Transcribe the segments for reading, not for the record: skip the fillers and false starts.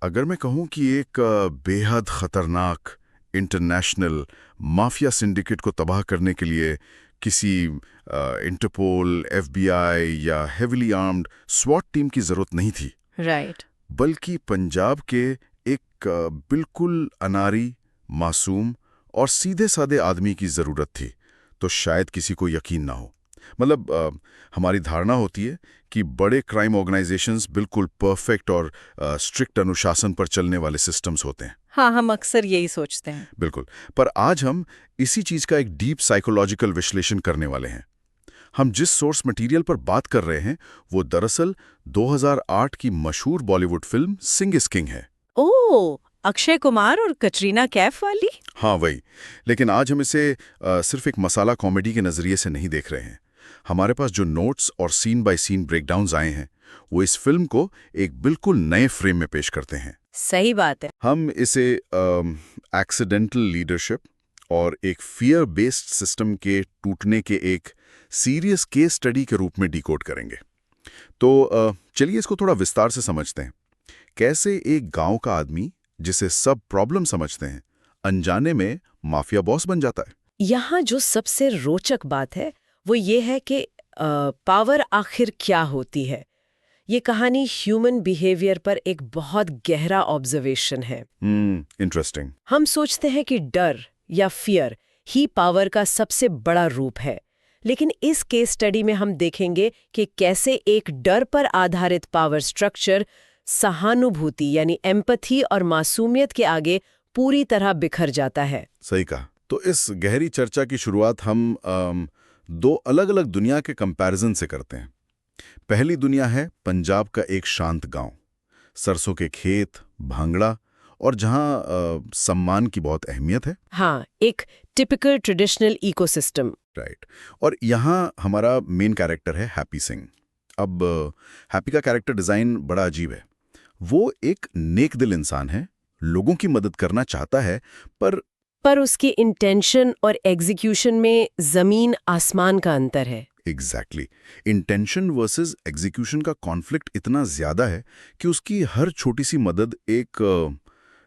अगर मैं कहूँ कि एक बेहद खतरनाक इंटरनेशनल माफिया सिंडिकेट को तबाह करने के लिए किसी इंटरपोल, एफबीआई या हेविली आर्म्ड स्वॉट टीम की जरूरत नहीं थी, राइट। बल्कि पंजाब के एक बिल्कुल अनारी, मासूम और सीधे साधे आदमी की जरूरत थी, तो शायद किसी को यकीन ना हो। मतलब हमारी धारणा होती है कि बड़े क्राइम ऑर्गेनाइजेशंस बिल्कुल परफेक्ट और स्ट्रिक्ट अनुशासन पर चलने वाले सिस्टम्स होते हैं। हाँ, हम अक्सर यही सोचते हैं। बिल्कुल। पर आज हम इसी चीज का एक डीप साइकोलॉजिकल विश्लेषण करने वाले हैं। हम जिस सोर्स मटेरियल पर बात कर रहे हैं वो दरअसल 2008 की मशहूर Bollywood film Singh is king है। ओह, अक्षय कुमार और कटरीना कैफ वाली? हाँ, वही। लेकिन आज हम इसे सिर्फ एक मसाला कॉमेडी के नजरिए से नहीं देख रहे हैं। हमारे पास जो नोट्स और सीन बाय सीन ब्रेकडाउन्स आए हैं वो इस फिल्म को एक बिल्कुल नए फ्रेम में पेश करते हैं। सही बात है। हम इसे एक्सीडेंटल लीडरशिप और एक फियर बेस्ड सिस्टम के टूटने के एक सीरियस केस स्टडी के रूप में डिकोड करेंगे। तो चलिए इसको थोड़ा विस्तार से समझते हैं। कैसे एक गांव का आदमी जिसे सब प्रॉब्लम समझते हैं, अनजाने में माफिया बॉस बन जाता है। यहाँ जो सबसे रोचक बात है वो ये है कि पावर आखिर क्या होती है। ये कहानी ह्यूमन बिहेवियर पर एक बहुत गहरा ऑब्जर्वेशन है। इंटरेस्टिंग। हम सोचते हैं कि डर या फियर ही पावर का सबसे बड़ा रूप है, लेकिन इस केस स्टडी में हम देखेंगे कि कैसे एक डर पर आधारित पावर स्ट्रक्चर सहानुभूति यानी एम्पैथी और मासूमियत के आगे पूरी तरह बिखर जाता है। सही कहा। तो इस गहरी चर्चा की शुरुआत हम दो अलग-अलग दुनिया के कंपैरिजन से करते हैं। पहली दुनिया है पंजाब का एक शांत गांव, सरसों के खेत, भांगड़ा और जहां सम्मान की बहुत अहमियत है। हाँ, एक टिपिकल ट्रेडिशनल इकोसिस्टम। राइट। और यहाँ हमारा मेन कैरेक्टर है हैप्पी सिंह। अब हैप्पी का कैरेक्टर डिजाइन बड़ा अजीब है। वो एक नेक दिल इंसान है, लोगों की मदद करना चाहता है, पर उसकी इंटेंशन और एग्जीक्यूशन में जमीन आसमान का अंतर है। एग्जैक्टली। इंटेंशन वर्सेस एग्जीक्यूशन का कॉन्फ्लिक्ट इतना ज्यादा है कि उसकी हर छोटी सी मदद एक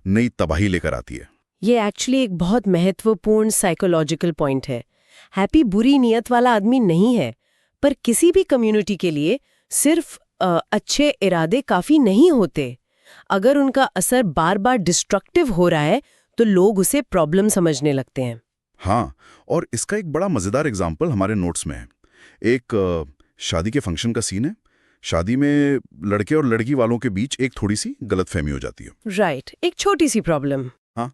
नई तबाही लेकर आती है। ये एक्चुअली एक बहुत महत्वपूर्ण साइकोलॉजिकल पॉइंट है। हैप्पी बुरी नीयत वाला आदमी नहीं है, पर किसी भी कम्युनिटी के लिए सिर्फ अच्छे इरादे काफी नहीं होते। अगर उनका असर बार बार डिस्ट्रक्टिव हो रहा है तो लोग उसे प्रॉब्लम समझने लगते हैं। हाँ, और इसका एक बड़ा मजेदार एग्जाम्पल हमारे नोट्स में है। एक शादी के फंक्शन का सीन है। शादी में लड़के और लड़की वालों के बीच एक थोड़ी सी गलतफहमी हो जाती है। राइट, एक छोटी सी प्रॉब्लम। हाँ,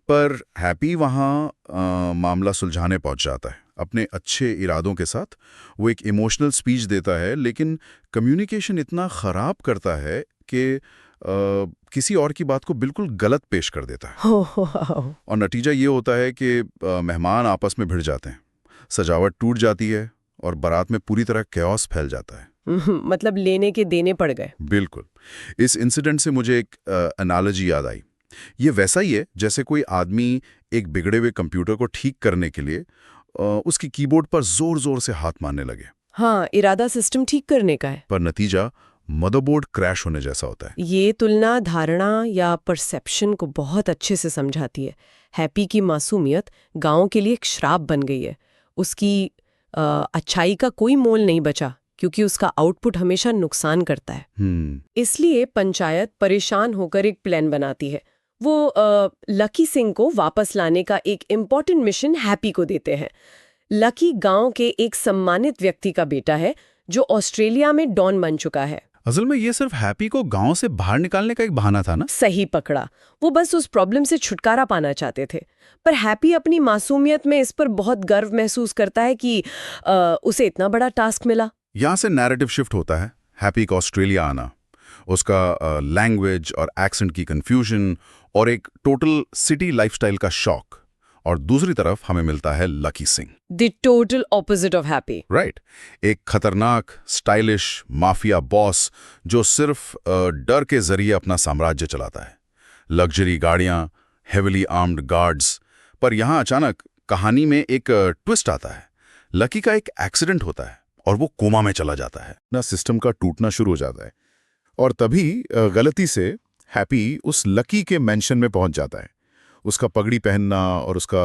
पर हैप्पी वहाँ मामला सुलझाने पहुंच जाता है अपने अच्छे इरादों के साथ। वो एक इमोशनल स्पीच देता है, लेकिन कम्युनिकेशन इतना खराब करता है कि किसी और की बात को बिल्कुल गलत पेश कर देता है। और नतीजा ये होता है कि मेहमान आपस में भिड़ जाते हैं, सजावट टूट जाती है और बारात में पूरी तरह कैओस फैल जाता है। मतलब लेने के देने पड़ गए। बिल्कुल। इस इंसिडेंट से मुझे एक एनालॉजी याद आई। ये वैसा ही है जैसे कोई आदमी एक बिगड़े हुए कंप्यूटर को ठीक करने के लिए उसकी कीबोर्ड पर जोर जोर से हाथ मारने लगे। हाँ, इरादा सिस्टम ठीक करने का है, पर नतीजा मदरबोर्ड क्रैश होने जैसा होता है। ये तुलना धारणा या परसेप्शन को बहुत अच्छे से समझाती है। हैप्पी की मासूमियत गांव के लिए एक श्राप बन गई है। उसकी अच्छाई का कोई मोल नहीं बचा, क्योंकि उसका आउटपुट हमेशा नुकसान करता है। इसलिए पंचायत परेशान होकर एक प्लान बनाती है। वो लकी सिंह को वापस लाने का एक इम्पॉर्टेंट मिशन हैप्पी को देते हैं। लकी गांव के एक सम्मानित व्यक्ति का बेटा है जो ऑस्ट्रेलिया में डॉन बन चुका है। असल में ये सिर्फ हैप्पी को गांव से बाहर निकालने का एक बहाना था ना? सही पकड़ा। वो बस उस प्रॉब्लम से छुटकारा पाना चाहते थे। पर हैप्पी अपनी मासूमियत में इस पर बहुत गर्व महसूस करता है कि उसे इतना बड़ा टास्क मिला। यहाँ से नैरेटिव शिफ्ट होता है। हैप्पी का ऑस्ट्रेलिया आना, उसका लैंग्वेज और एक्सेंट की कंफ्यूजन और एक टोटल सिटी लाइफस्टाइल का शॉक। और दूसरी तरफ हमें मिलता है lucky Singh, the total opposite of happy. Right. एक खतरनाक स्टाइलिश माफिया बॉस जो सिर्फ डर के जरिए अपना साम्राज्य चलाता है। लग्जरी गाड़ियां, हेविली आर्म्ड गार्ड्स। पर यहाँ अचानक कहानी में एक ट्विस्ट आता है। लकी का एक एक्सीडेंट होता है और वो कोमा में चला जाता है ना। सिस्टम का टूटना शुरू हो जाता है और तभी गलती से हैप्पी उस लकी के मेंशन में पहुंच जाता है। उसका पगड़ी पहनना और उसका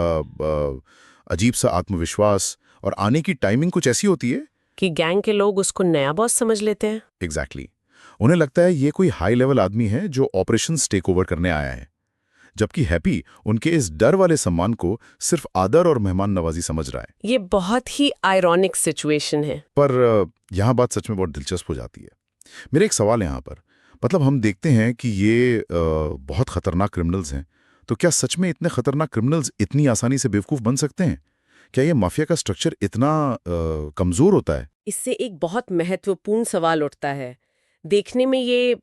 अजीब सा आत्मविश्वास और आने की टाइमिंग कुछ ऐसी होती है कि गैंग के लोग उसको नया बॉस समझ लेते हैं। एग्जैक्टली उन्हें लगता है ये कोई हाई लेवल आदमी है जो ऑपरेशंस टेक ओवर करने आया है, जबकि हैप्पी उनके इस डर वाले सम्मान को सिर्फ आदर और मेहमान नवाजी समझ रहा है। ये बहुत ही आयरॉनिक सिचुएशन है। पर यहाँ बात सच में बहुत दिलचस्प हो जाती है। मेरा एक सवाल है यहाँ पर, मतलब हम देखते हैं कि ये बहुत खतरनाक क्रिमिनल्स हैं, तो क्या सच में इतने खतरनाक क्रिमिनल्स इतनी आसानी से बेवकूफ़ बन सकते हैं? क्या ये माफिया का स्ट्रक्चर इतना कमज़ोर होता है? इससे एक बहुत महत्वपूर्ण सवाल उठता है। देखने में ये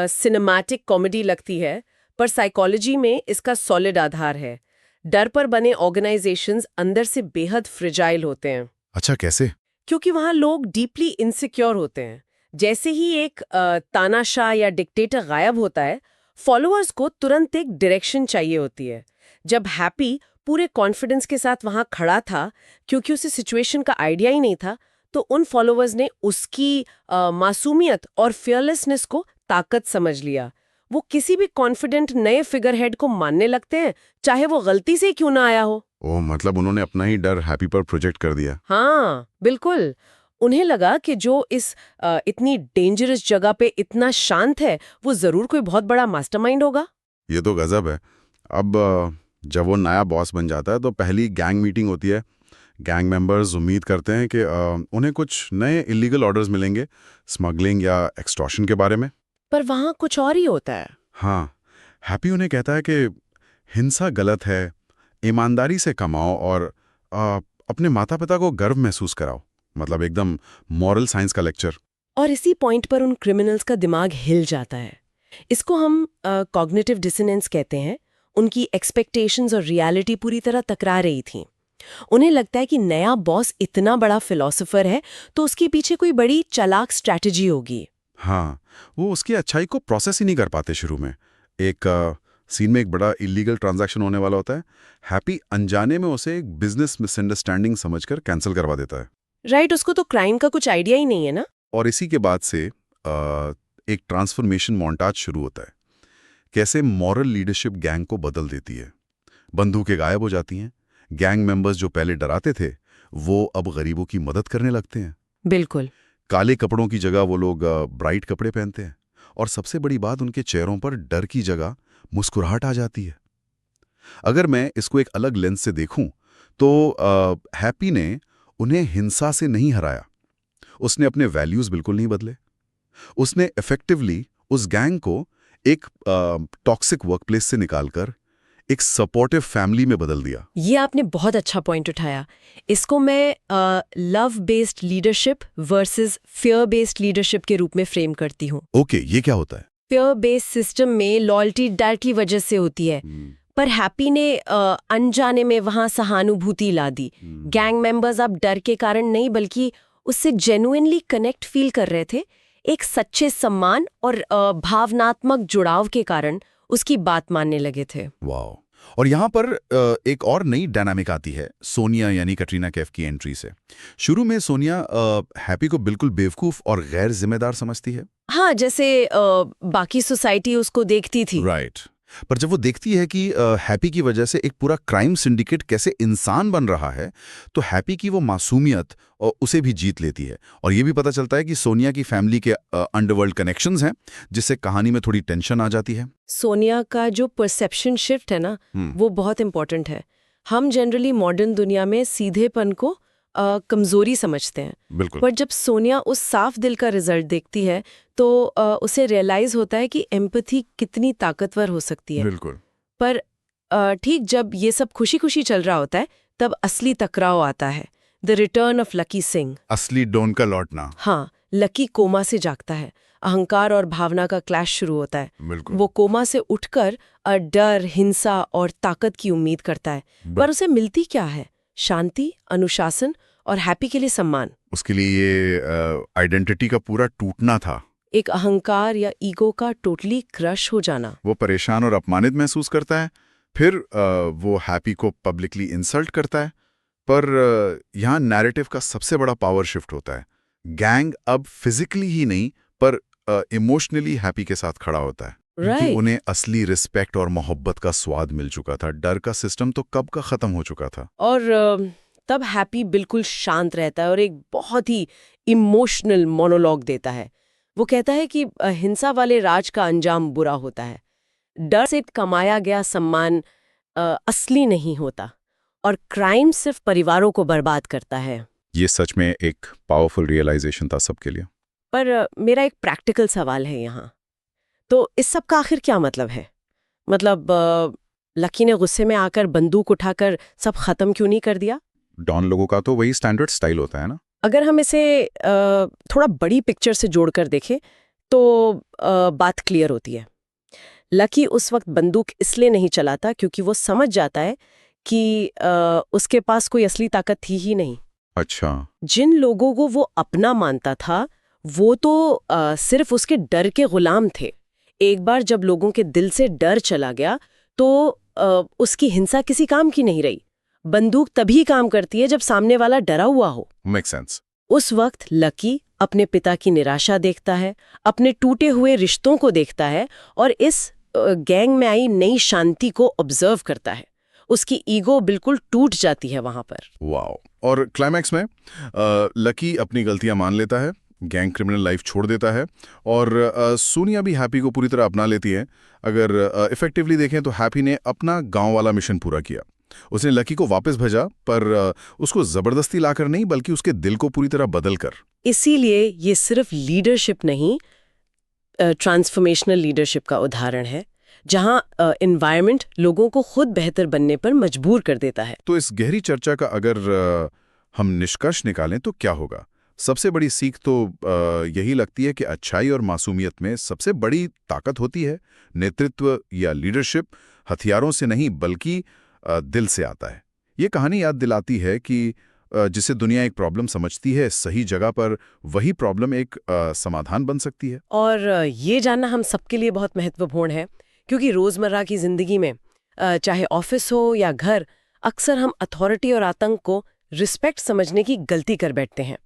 सिनेमैटिक कॉमेडी लगती है, पर साइकोलॉजी में इसका सॉलिड आधार है। डर पर बने ऑर्गेनाइजेशंस अंदर से बेहद फ्रिजाइल होते हैं। अच्छा, कैसे? क्योंकि वहाँ लोग डीपली इनसिक्योर होते हैं। जैसे ही एक तानाशाह या डिक्टेटर गायब होता है, फॉलोअर्स को तुरंत एक डायरेक्शन चाहिए होती है। जब हैप्पी पूरे कॉन्फिडेंस के साथ वहाँ खड़ा था, क्योंकि उसे सिचुएशन का आइडिया ही नहीं था, तो उन फॉलोअर्स ने उसकी मासूमियत और फियरलेसनेस को ताकत समझ लिया। वो किसी भी कॉन्फिडेंट नए फिगर हेड को मानने लगते हैं, चाहे वो गलती से क्यों ना आया हो। ओह, मतलब उन्होंने अपना ही डर हैप्पी पर प्रोजेक्ट कर दिया। हाँ, बिल्कुल। उन्हें लगा कि जो इस इतनी डेंजरस जगह पे इतना शांत है, वो जरूर कोई बहुत बड़ा मास्टरमाइंड होगा। ये तो गजब है। अब जब वो नया बॉस बन जाता है तो पहली गैंग मीटिंग होती है। गैंग मेंबर्स उम्मीद करते हैं कि उन्हें कुछ नए इलीगल ऑर्डर्स मिलेंगे, स्मगलिंग या एक्सटॉर्शन के बारे में। पर वहाँ कुछ और ही होता है। हाँ, हैप्पी उन्हें कहता है कि हिंसा गलत है, ईमानदारी से कमाओ और अपने माता पिता को गर्व महसूस कराओ। मतलब एकदम मॉरल साइंस का लेक्चर। और इसी पॉइंट पर उन क्रिमिनल्स का दिमाग हिल जाता है। इसको हम कॉग्निटिव डिसोनेंस कहते हैं। उनकी एक्सपेक्टेशंस और रियलिटी पूरी तरह टकरा रही थी। उन्हें लगता है कि नया बॉस इतना बड़ा फिलोसोफर है, तो उसके पीछे कोई बड़ी चालाक स्ट्रैटेजी होगी। हाँ, वो उसकी अच्छाई को प्रोसेस ही नहीं कर पाते शुरू में। एक सीन में एक बड़ा इलीगल ट्रांजैक्शन होने वाला होता है। हैप्पी अनजाने में उसे एक बिजनेस मिसअंडरस्टैंडिंग समझकर कैंसिल करवा देता है। राइट, उसको तो क्राइम का कुछ आइडिया ही नहीं है ना। और इसी के बाद से एक ट्रांसफॉर्मेशन मोन्टाज शुरू होता है। कैसे मॉरल लीडरशिप गैंग को बदल देती है। बंदूकें गायब हो जाती हैं। गैंग मेंबर्स जो पहले डराते थे, वो अब गरीबों की मदद करने लगते हैं। बिल्कुल। काले कपड़ों की जगह वो लोग ब्राइट कपड़े पहनते हैं। और सबसे बड़ी बात, उनके चेहरों पर डर की जगह मुस्कुराहट आ जाती है। अगर मैं इसको एक अलग लेंस से देखूं, तो हैप्पी ने उन्हें हिंसा से नहीं हराया। उसने अपने वैल्यूज बिल्कुल नहीं बदले। उसने इफेक्टिवली उस गैंग को एक टॉक्सिक वर्कप्लेस से निकालकर एक सपोर्टिव फैमिली में बदल दिया। ये आपने बहुत अच्छा पॉइंट उठाया। इसको मैं love based leadership versus fear based leadership के रूप में फ्रेम करती हूँ। ओके, ये क्या होता है? फियर बेस्ड सिस्टम में लॉयल्टी डर की वजह से होती है, पर हैप्पी ने अनजाने में वहां सहानुभूति ला दी। गैंग मेंबर्स अब डर के कारण नहीं, बल्कि उससे जेन्युइनली कनेक्ट फील कर रहे थे। एक सच्चे सम्मान और भावनात्मक जुड़ाव के कारण उसकी बात मानने लगे थे। वाओ। और यहाँ पर एक और नई डायनामिक आती है सोनिया यानी कटरीना कैफ की एंट्री से। शुरू में सोनिया हैप्पी को बिल्कुल बेवकूफ और गैर जिम्मेदार समझती है। हाँ, जैसे बाकी सोसाइटी उसको देखती थी। राइट। पर जब वो देखती है कि हैप्पी की वजह से एक पूरा क्राइम सिंडिकेट कैसे इंसान बन रहा है, तो हैप्पी की वो मासूमियत और उसे भी जीत लेती है। और ये भी पता चलता है कि सोनिया की फैमिली के अंडरवर्ल्ड कनेक्शंस हैं, जिससे कहानी में थोड़ी टेंशन आ जाती है। सोनिया का जो परसेप्शन शिफ्ट है ना, वो बहुत इंपॉर्टेंट है। हम जनरली मॉडर्न दुनिया में सीधेपन को कमजोरी समझते हैं। बिल्कुल। पर जब सोनिया उस साफ दिल का रिजल्ट देखती है, तो उसे रियलाइज होता है कि एम्पैथी कितनी ताकतवर हो सकती है। बिल्कुल। पर ठीक जब ये सब खुशी खुशी चल रहा होता है, तब असली टकराव आता है। The return of lucky Singh. असली डॉन का लौटना। हाँ, लकी कोमा से जागता है। अहंकार और भावना का क्लैश शुरू होता है। बिल्कुल। वो कोमा से उठकर डर, हिंसा और ताकत की उम्मीद करता है, पर उसे मिलती क्या है? शांति, अनुशासन और हैप्पी के लिए सम्मान। उसके लिए ये आइडेंटिटी का पूरा टूटना था। एक अहंकार या ईगो का टोटली क्रश हो जाना। वो परेशान और अपमानित महसूस करता है। फिर वो हैप्पी को पब्लिकली इंसल्ट करता है। पर यहाँ नैरेटिव का सबसे बड़ा पावर शिफ्ट होता है। गैंग अब फिजिकली ही नहीं, पर इमोशनली हैप्पी के साथ खड़ा होता है। क्योंकि राइट। उन्हें असली रिस्पेक्ट और मोहब्बत का स्वाद मिल चुका था। डर का सिस्टम तो कब का खत्म हो चुका था। और तब हैप्पी बिल्कुल शांत रहता है और एक बहुत ही इमोशनल मोनोलॉग देता है। वो कहता है कि हिंसा वाले राज का अंजाम बुरा होता है। डर से कमाया गया सम्मान असली नहीं होता और क्राइम सिर्फ परिवारों को बर्बाद करता है। ये सच में एक पावरफुल रियलाइजेशन था सबके लिए। पर मेरा एक प्रैक्टिकल सवाल है यहाँ। तो इस सब का आखिर क्या मतलब है? मतलब लकी ने गुस्से में आकर बंदूक उठाकर सब खत्म क्यों नहीं कर दिया? डॉन लोगों का तो वही स्टैंडर्ड स्टाइल होता है ना। अगर हम इसे थोड़ा बड़ी पिक्चर से जोड़कर देखें तो बात क्लियर होती है। लकी उस वक्त बंदूक इसलिए नहीं चलाता क्योंकि वो समझ जाता है कि उसके पास कोई असली ताकत थी ही नहीं। अच्छा। जिन लोगों को वो अपना मानता था वो तो सिर्फ उसके डर के गुलाम थे। एक बार जब लोगों के दिल से डर चला गया तो उसकी हिंसा किसी काम की नहीं रही। बंदूक तभी काम करती है जब सामने वाला डरा हुआ हो। Make sense. उस वक्त लकी अपने पिता की निराशा देखता है, अपने टूटे हुए रिश्तों को देखता है और इस गैंग में आई नई शांति को ऑब्जर्व करता है। उसकी ईगो बिल्कुल टूट जाती है वहां पर। वाओ। और क्लाइमैक्स में लकी अपनी गलतियां मान लेता है, गैंग क्रिमिनल लाइफ छोड़ देता है और सोनिया भी हैप्पी को पूरी तरह अपना लेती है। अगर इफेक्टिवली देखें तो हैप्पी ने अपना गांव वाला मिशन पूरा किया। उसने लकी को वापस भेजा, पर उसको जबरदस्ती लाकर नहीं, बल्कि उसके दिल को पूरी तरह बदल कर। इसीलिए ये सिर्फ लीडरशिप नहीं, ट्रांसफॉर्मेशनल लीडरशिप का उदाहरण है, जहां एनवायरनमेंट लोगों को खुद बेहतर बनने पर मजबूर कर देता है। तो इस गहरी चर्चा का अगर हम निष्कर्ष निकालें तो क्या होगा? सबसे बड़ी सीख तो यही लगती है कि अच्छाई और मासूमियत में सबसे बड़ी ताकत होती है। नेतृत्व या लीडरशिप हथियारों से नहीं, बल्कि दिल से आता है। ये कहानी याद दिलाती है कि जिसे दुनिया एक प्रॉब्लम समझती है, सही जगह पर वही प्रॉब्लम एक समाधान बन सकती है। और ये जानना हम सबके लिए बहुत महत्वपूर्ण है, क्योंकि रोजमर्रा की जिंदगी में चाहे ऑफिस हो या घर, अक्सर हम अथॉरिटी और आतंक को रिस्पेक्ट समझने की गलती कर बैठते हैं।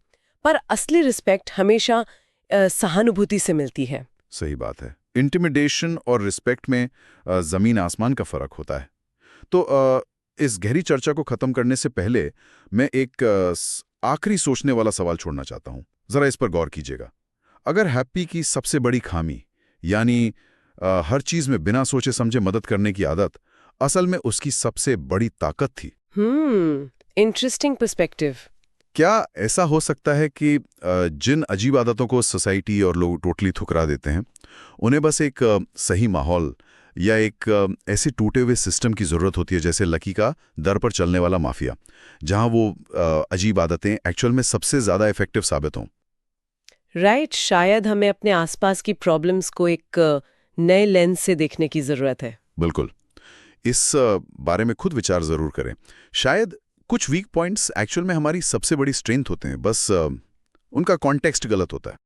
पर असली रिस्पेक्ट हमेशा सहानुभूति से मिलती है। सही बात है। इंटिमिडेशन और रिस्पेक्ट में जमीन आसमान का फर्क होता है। तो इस गहरी चर्चा को खत्म करने से पहले मैं एक आखिरी सोचने वाला सवाल छोड़ना चाहता हूं। जरा इस पर गौर कीजिएगा। अगर हैप्पी की सबसे बड़ी खामी, यानी हर चीज में बिना सोचे समझे मदद करने की आदत, असल में उसकी सबसे बड़ी ताकत थी। Interesting perspective. क्या ऐसा हो सकता है कि जिन अजीब आदतों को सोसाइटी और लोग टोटली ठुकरा देते हैं, उन्हें बस एक सही माहौल या एक ऐसे टूटे हुए सिस्टम की ज़रूरत होती है, जैसे लकी का दर पर चलने वाला माफिया, जहां वो अजीब आदतें एक्चुअल में सबसे ज़्यादा इफेक्टिव साबित हों? राइट, शायद हमें अपने आसपास की प्रॉब्लम्स को एक नए लेंस से देखने की ज़रूरत है। बिल्कुल। इस बारे में खुद विचार ज़रूर करें। शायद कुछ वीक पॉइंट्स एक्चुअल में हमारी सबसे बड़ी स्ट्रेंथ होते हैं, बस उनका कॉन्टेक्स्ट गलत होता है।